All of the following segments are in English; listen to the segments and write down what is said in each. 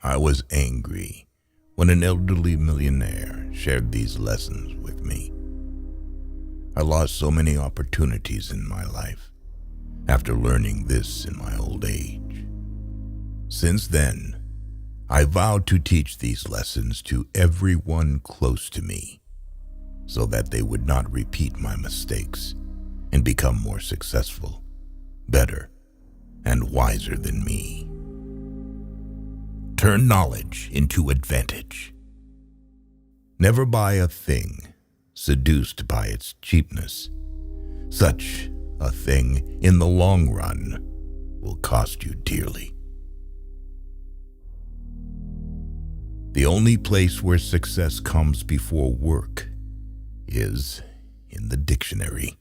I was angry when an elderly millionaire shared these lessons with me. I lost so many opportunities in my life after learning this in my old age. Since then, I vowed to teach these lessons to everyone close to me so that they would not repeat my mistakes and become more successful, better, and wiser than me. Turn knowledge into advantage. Never buy a thing seduced by its cheapness. Such a thing, in the long run, will cost you dearly. The only place where success comes before work is in the dictionary.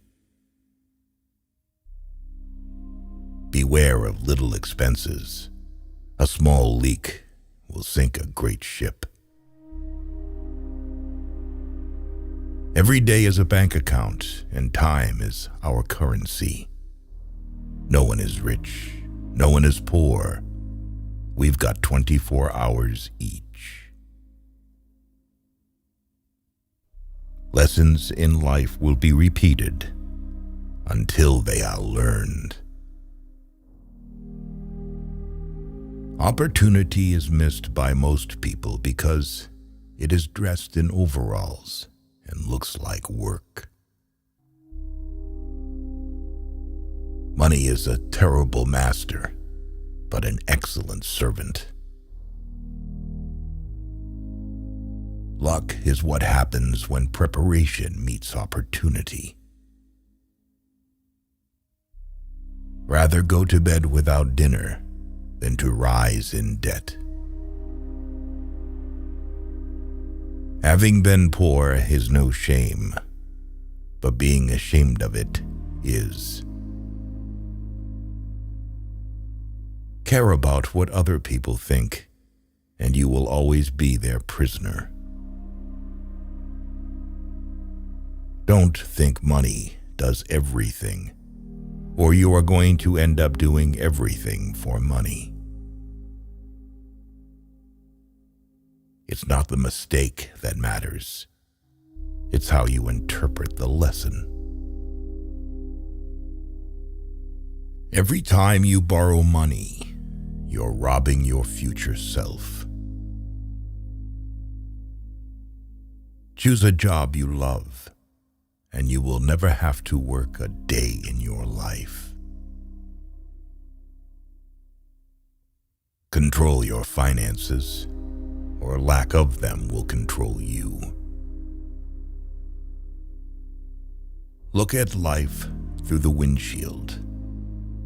Beware of little expenses. A small leak will sink a great ship. Every day is a bank account, and time is our currency. No one is rich. No one is poor. We've got 24 hours each. Lessons in life will be repeated until they are learned. Opportunity is missed by most people because it is dressed in overalls and looks like work. Money is a terrible master, but an excellent servant. Luck is what happens when preparation meets opportunity. Rather go to bed without dinner than to rise in debt. Having been poor is no shame, but being ashamed of it is. Care about what other people think, and you will always be their prisoner. Don't think money does everything, or you are going to end up doing everything for money. It's not the mistake that matters. It's how you interpret the lesson. Every time you borrow money, you're robbing your future self. Choose a job you love, and you will never have to work a day in your life. Control your finances, or lack of them will control you. Look at life through the windshield,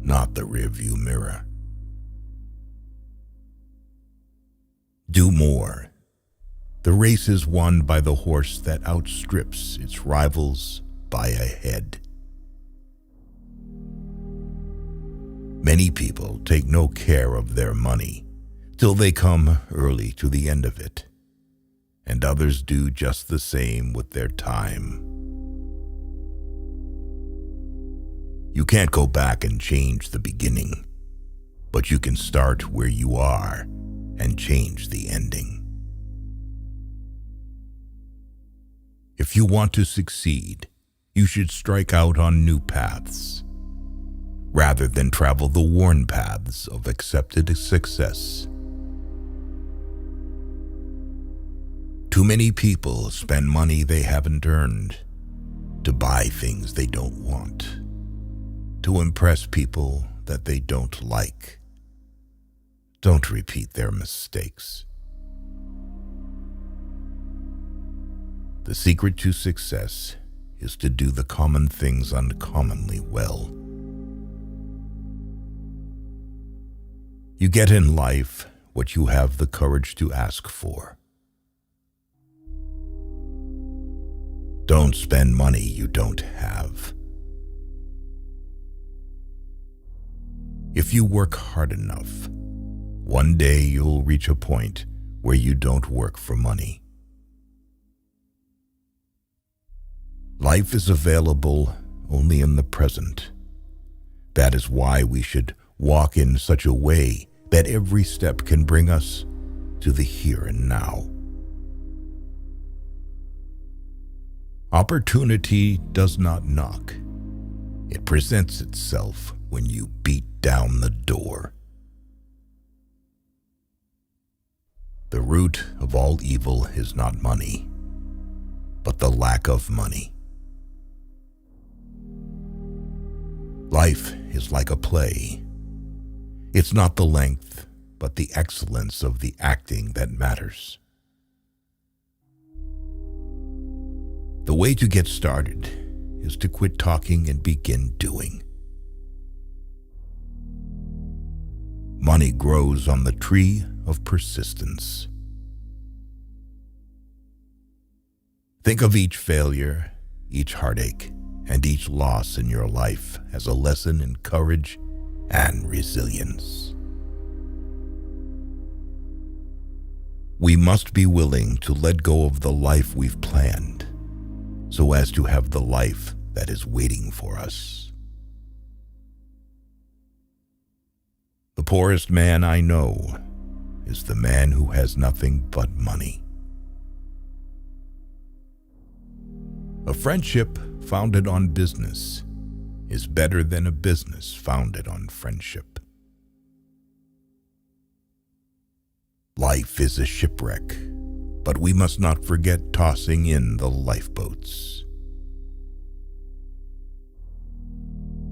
not the rearview mirror. Do more. The race is won by the horse that outstrips its rivals by a head. Many people take no care of their money till they come early to the end of it, and others do just the same with their time. You can't go back and change the beginning, but you can start where you are and change the ending. If you want to succeed, you should strike out on new paths, rather than travel the worn paths of accepted success. Too many people spend money they haven't earned, to buy things they don't want, to impress people that they don't like. Don't repeat their mistakes. The secret to success is to do the common things uncommonly well. You get in life what you have the courage to ask for. Don't spend money you don't have. If you work hard enough, one day you'll reach a point where you don't work for money. Life is available only in the present. That is why we should walk in such a way that every step can bring us to the here and now. Opportunity does not knock. It presents itself when you beat down the door. The root of all evil is not money, but the lack of money. Life is like a play. It's not the length, but the excellence of the acting that matters. The way to get started is to quit talking and begin doing. Money grows on the tree of persistence. Think of each failure, each heartache, and each loss in your life as a lesson in courage and resilience. We must be willing to let go of the life we've planned so as to have the life that is waiting for us. The poorest man I know is the man who has nothing but money. A friendship founded on business is better than a business founded on friendship. Life is a shipwreck, but we must not forget tossing in the lifeboats.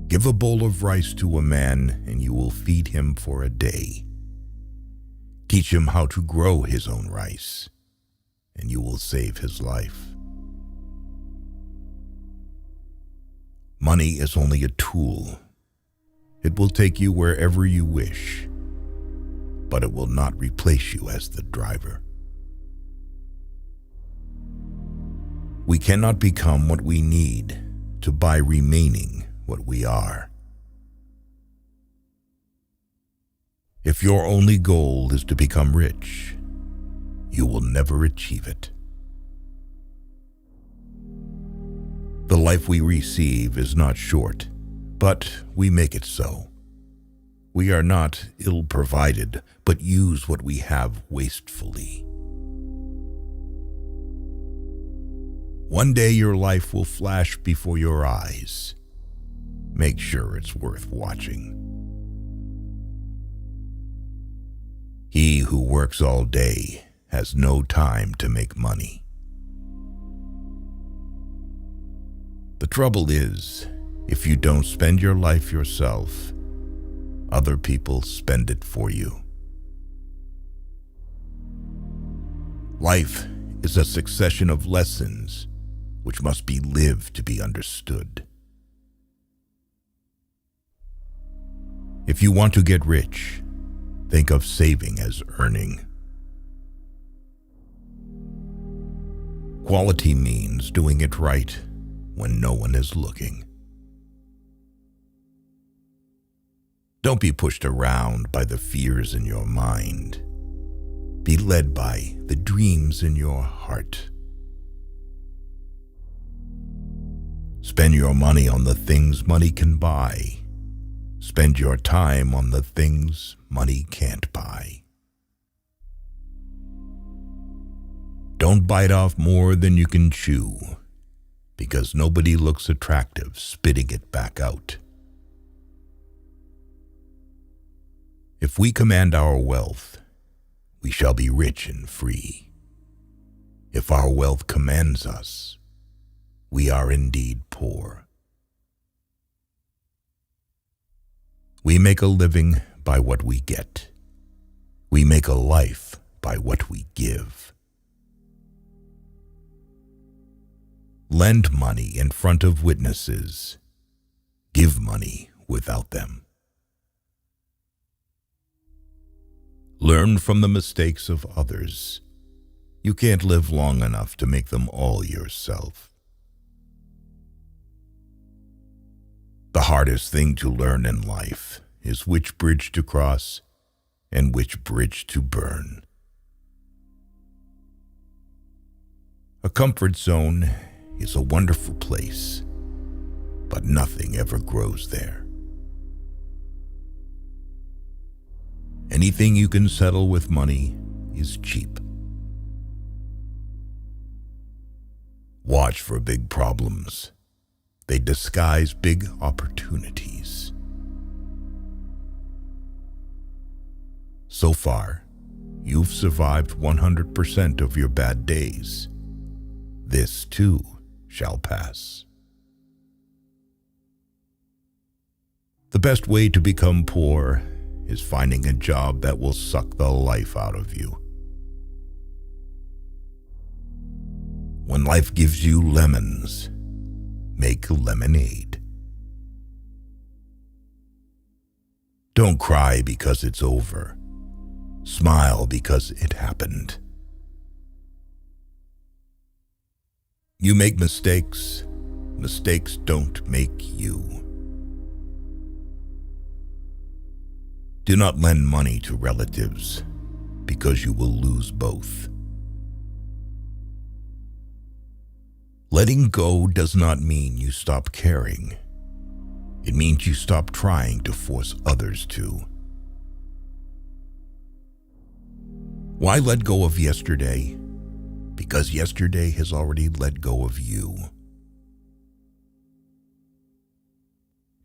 Give a bowl of rice to a man and you will feed him for a day. Teach him how to grow his own rice and you will save his life. Money is only a tool. It will take you wherever you wish, but it will not replace you as the driver. We cannot become what we need to buy remaining what we are. If your only goal is to become rich, you will never achieve it. The life we receive is not short, but we make it so. We are not ill-provided, but use what we have wastefully. One day your life will flash before your eyes. Make sure it's worth watching. He who works all day has no time to make money. The trouble is, if you don't spend your life yourself, other people spend it for you. Life is a succession of lessons which must be lived to be understood. If you want to get rich, think of saving as earning. Quality means doing it right when no one is looking. Don't be pushed around by the fears in your mind. Be led by the dreams in your heart. Spend your money on the things money can buy. Spend your time on the things money can't buy. Don't bite off more than you can chew, because nobody looks attractive spitting it back out. If we command our wealth, we shall be rich and free. If our wealth commands us, we are indeed poor. We make a living by what we get. We make a life by what we give. Lend money in front of witnesses. Give money without them. Learn from the mistakes of others. You can't live long enough to make them all yourself. The hardest thing to learn in life is which bridge to cross and which bridge to burn. A comfort zone is a wonderful place, but nothing ever grows there. Anything you can settle with money is cheap. Watch for big problems. They disguise big opportunities. So far, you've survived 100% of your bad days. This too shall pass. The best way to become poor is finding a job that will suck the life out of you. When life gives you lemons, make lemonade. Don't cry because it's over. Smile because it happened. You make mistakes. Mistakes don't make you. Do not lend money to relatives because you will lose both. Letting go does not mean you stop caring. It means you stop trying to force others to. Why let go of yesterday? Because yesterday has already let go of you.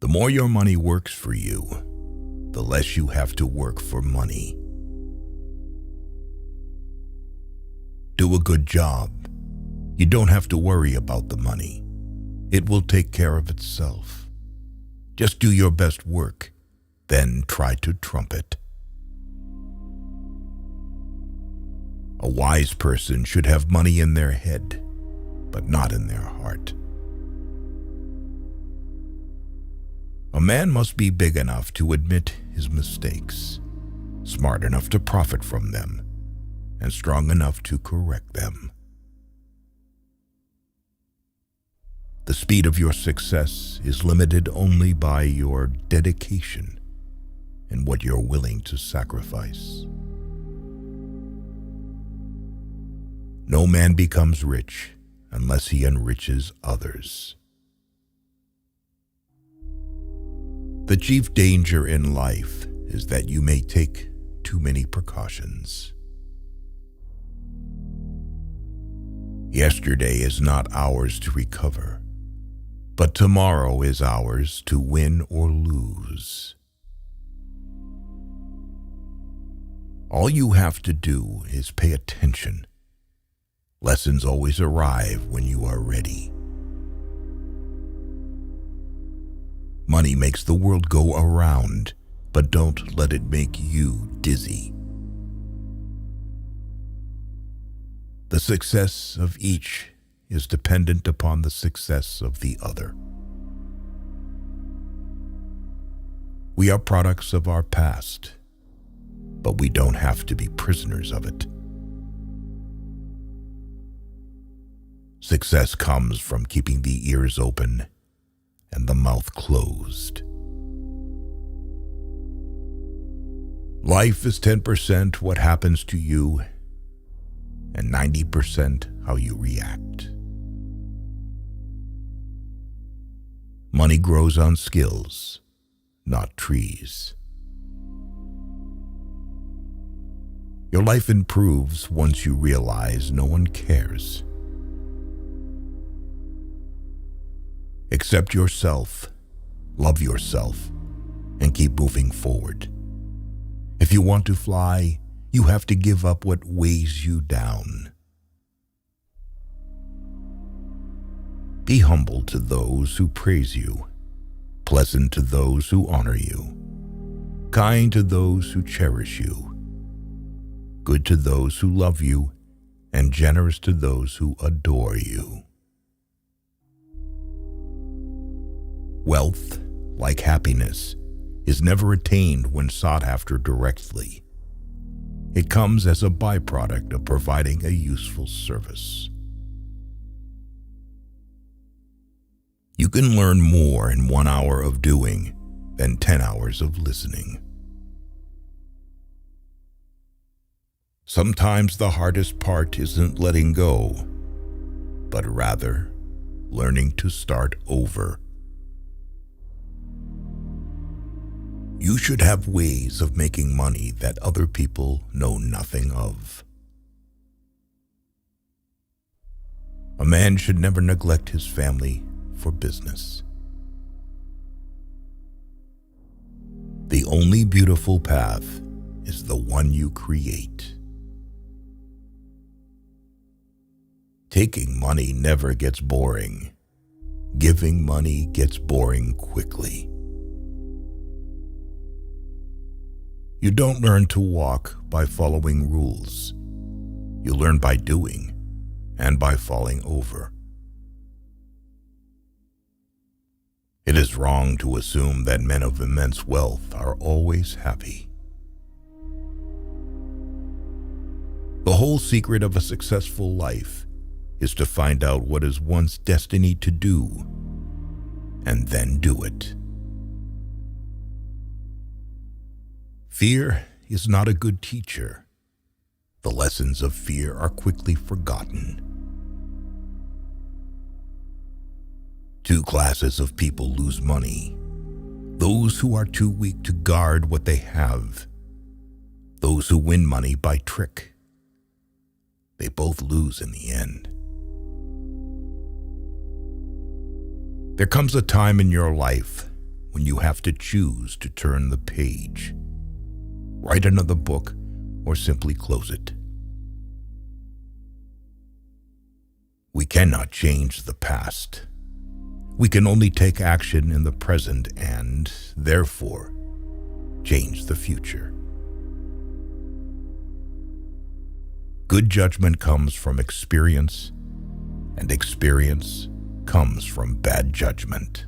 The more your money works for you, the less you have to work for money. Do a good job. You don't have to worry about the money. It will take care of itself. Just do your best work, then try to trump it. A wise person should have money in their head, but not in their heart. A man must be big enough to admit his mistakes, smart enough to profit from them, and strong enough to correct them. The speed of your success is limited only by your dedication and what you're willing to sacrifice. No man becomes rich unless he enriches others. The chief danger in life is that you may take too many precautions. Yesterday is not ours to recover, but tomorrow is ours to win or lose. All you have to do is pay attention. Lessons always arrive when you are ready. Money makes the world go around, but don't let it make you dizzy. The success of each is dependent upon the success of the other. We are products of our past, but we don't have to be prisoners of it. Success comes from keeping the ears open and the mouth closed. Life is 10% what happens to you and 90% how you react. Money grows on skills, not trees. Your life improves once you realize no one cares. Accept yourself, love yourself, and keep moving forward. If you want to fly, you have to give up what weighs you down. Be humble to those who praise you, pleasant to those who honor you, kind to those who cherish you, good to those who love you, and generous to those who adore you. Wealth, like happiness, is never attained when sought after directly. It comes as a byproduct of providing a useful service. You can learn more in 1 hour of doing than 10 hours of listening. Sometimes the hardest part isn't letting go, but rather learning to start over. You should have ways of making money that other people know nothing of. A man should never neglect his family for business. The only beautiful path is the one you create. Taking money never gets boring. Giving money gets boring quickly. You don't learn to walk by following rules. You learn by doing and by falling over. It is wrong to assume that men of immense wealth are always happy. The whole secret of a successful life is to find out what is one's destiny to do and then do it. Fear is not a good teacher. The lessons of fear are quickly forgotten. Two classes of people lose money: those who are too weak to guard what they have, those who win money by trick. They both lose in the end. There comes a time in your life when you have to choose to turn the page, write another book, or simply close it. We cannot change the past. We can only take action in the present and, therefore, change the future. Good judgment comes from experience, and experience comes from bad judgment.